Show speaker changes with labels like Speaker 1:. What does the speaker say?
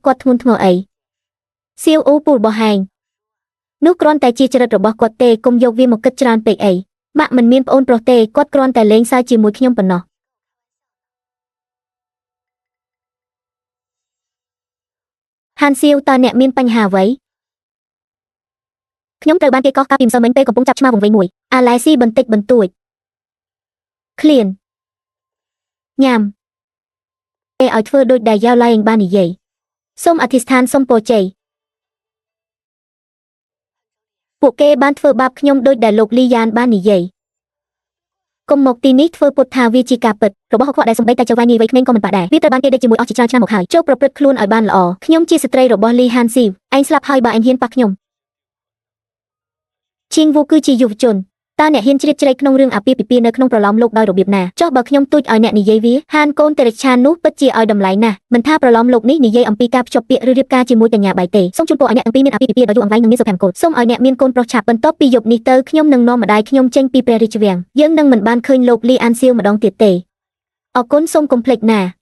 Speaker 1: គាត់ធ្ងន់ធ្ងរអីសៀវអ៊ូពូរបស់ហែងនោះគ្រាន់តែជាចរិតរបស់គាត់ទេកុំយកវាមកគិតច្រើនពេកអីម៉ាក់មិនមានប្អូនប្រុសទេគាត់គ្រាន់តែលេងសើចជាមួយខ្ញុំប៉ុណ្ណោះហានសៀវតើអ្នកមានបញ្ហាអ្វីខ្ញុំត្រូវបានគេកោះកាពីម្សិលមិញពេលកំពុងចាប់ឆ្មាវងវែងមួយអាឡែស៊ីបន្តិចបន្តួចឃ្លានញ៉ាំឲ្យធ្វើដូចដែលយ៉ាវឡៃបាននិយាយសូមអធិស្ឋានសូមពរជ័យពួកគេបានធ្វើបាបខ្ញុំដូចដែលលោកលីយ៉ានបាននិយាយកុំមកទីនេះធ្វើពុតថាវាជាការពិតរបស់ហកខ្វក់ដែលសំបីតែចៅវ៉ាញីវ័យក្មេងក៏មិនបាក់ដែរវាត្រូវបានគេដេកជាមួយអស់ជាច្រើនឆ្នាំមកហើយចូលប្រព្រឹត្តខ្លួនឲ្យបានល្អខ្ញុំជាស្ត្រីរបស់លីហានស៊ីវឯងស្លាប់ហើយបើឯងហ៊ានប៉ះខ្ញុំឈៀងវូគឺជាយុវជនតើអ្នកហ៊ានជ្រៀតជ្រែកក្នុងរឿងអាពាហ៍ពិពាហ៍នៅក្នុងប្រឡោមលោកដោយរបៀបណាចុះបើខ្ញុំទូចឲ្យអ្នកនិយាយវាហានកូនតេរិឆាននោះពិតជាឲ្យតម្លៃណាស់មិនថាប្រឡោមលោកនេះនិយាយអំពីការភ្ជាប់ពាក្យឬរៀបការជាមួយកញ្ញាបាយទេសូមជូនពរឲ្យអ្នកទាំងពីរមានអាពាហ៍ពិពាហ៍ដ៏យូរអង្វែងនិងមានសុភមង្គលសូមឲ្យអ្នកមានកូនប្រុសឆាប់បន្ទាប់ពីយប់នេះទៅខ្ញុំនឹងនាំម្ដាយខ្ញុំចេញពីព្រះរាជវាំងយើងនឹងមិនបានឃើញលោកលីអានសៀវម្ដងទៀតទេអរគុណសូមកុំភ្លេចណា